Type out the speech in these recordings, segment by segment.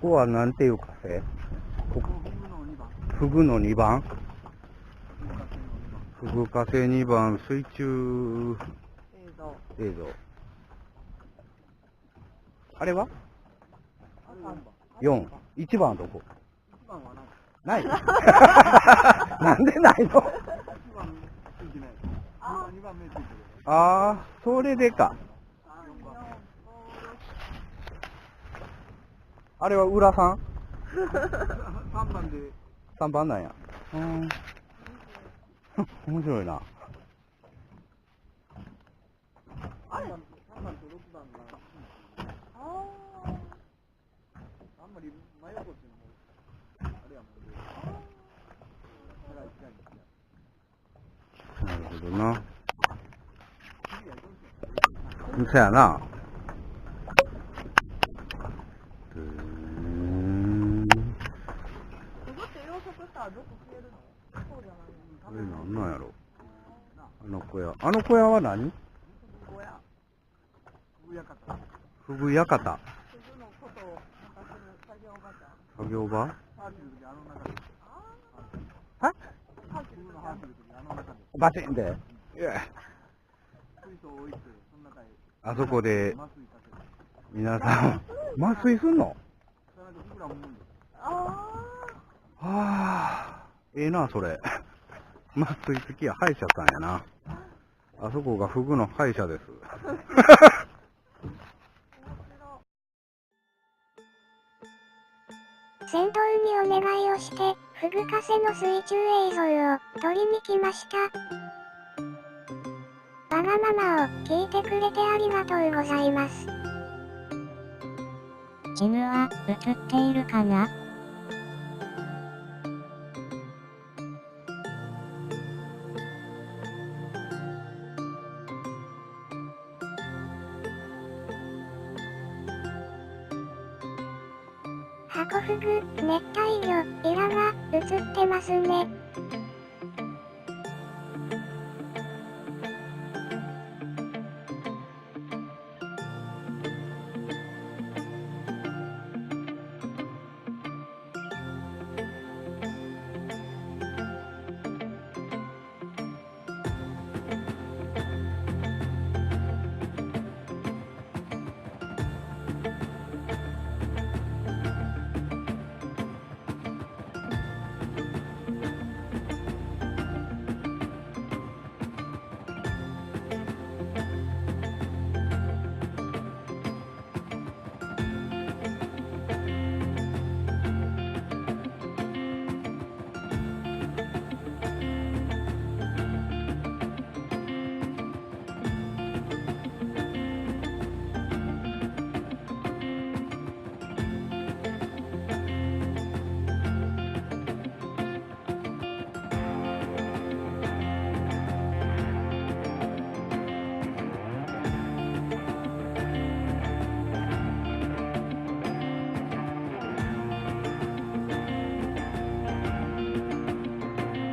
こはなんていうカフェ？フグの2番。フグカセ2番、水中映像。あれは ?4。1番はどこ？ない。なんでないの？ああ、それでか。あれは浦さん？3番なんや。面白いな。あれ3番と6番が。あんまり真横っていうのも、あれやもんで。なるほどな。そやな。これなんなんやろ。あの小屋。あの小屋は何？フグ屋形。作業場？は？バチンで。あそこで皆さん麻酔すんの？ええなそれ。麻酔好きや歯医者さんやな。あそこがフグの歯医者です。船頭にお願いをして、フグカセの水中映像を撮りに来ました。わがままを聞いてくれてありがとうございます。チヌは映っているかな？ハコフグ、熱帯魚、イラが映ってますね。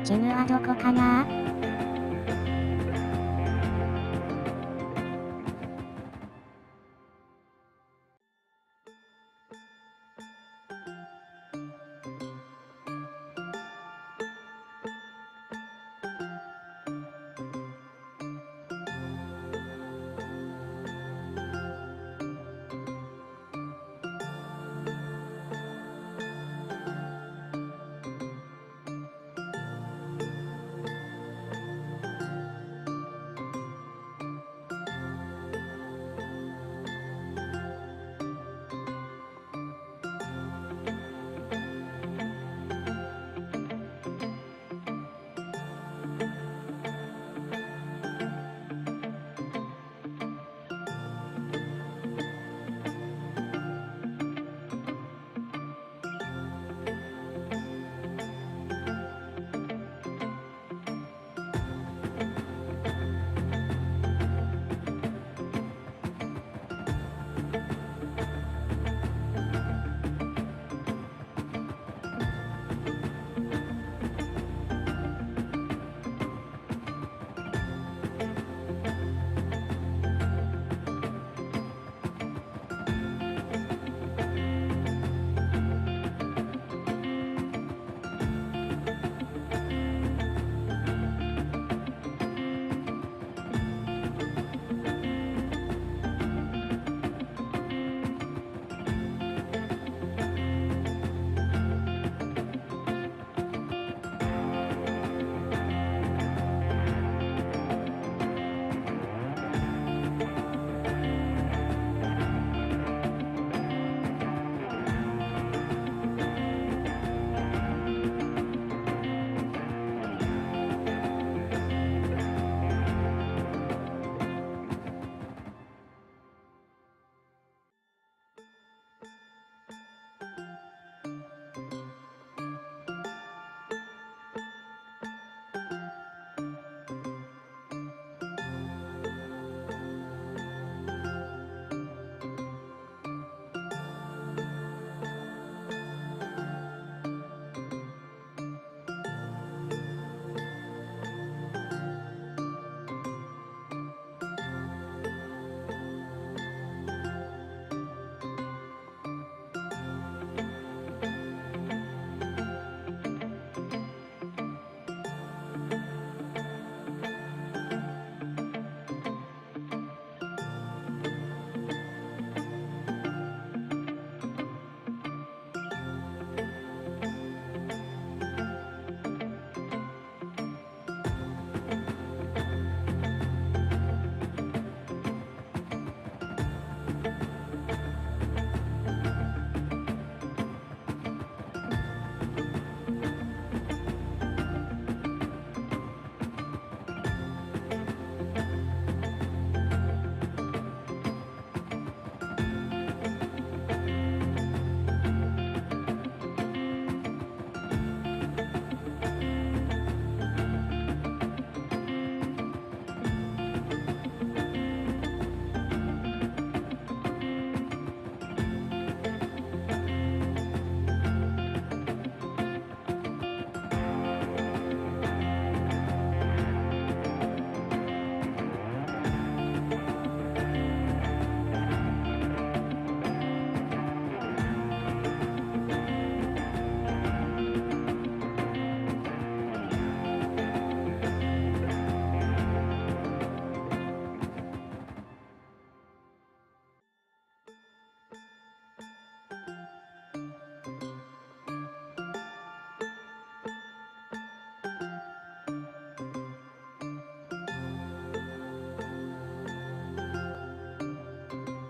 チヌはどこかな？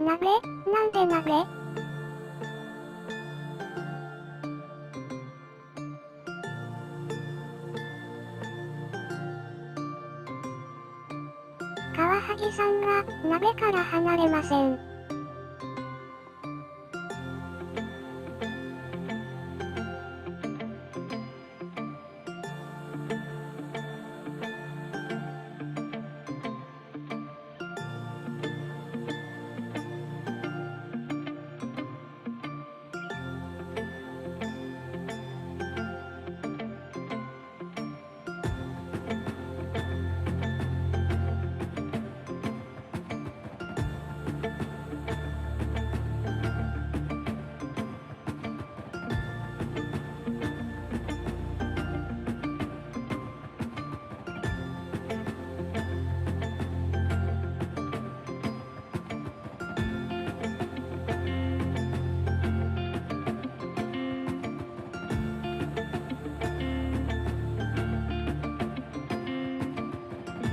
鍋？なんで鍋？カワハギさんが鍋から離れません。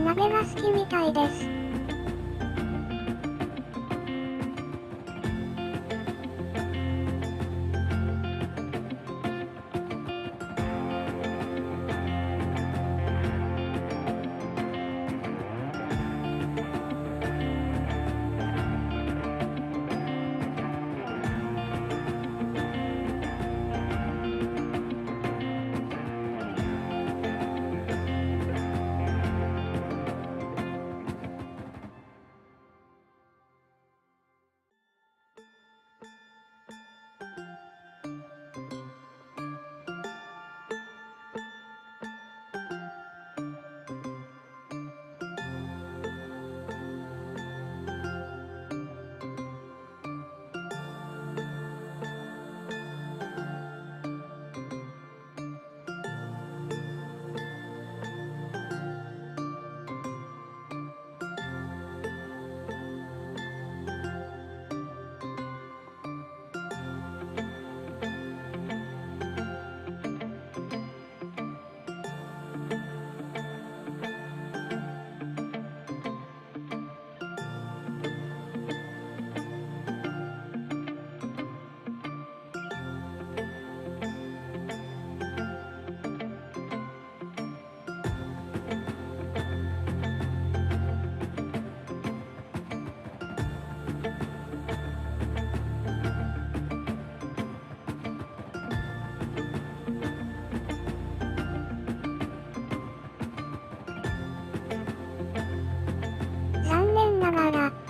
鍋が好きみたいです。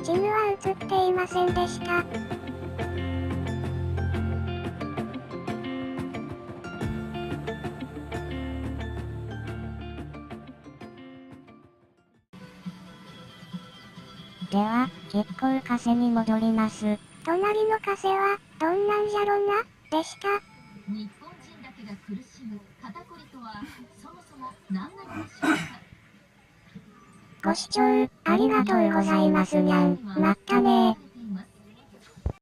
チヌは映っていませんでした。では、結構カセに戻ります。隣のカセは、どんなんじゃろな、でした。日本人だけが苦しむ肩こりとは、そもそも何なのでしょうか。ご視聴ありがとうございますにゃん。まったねー。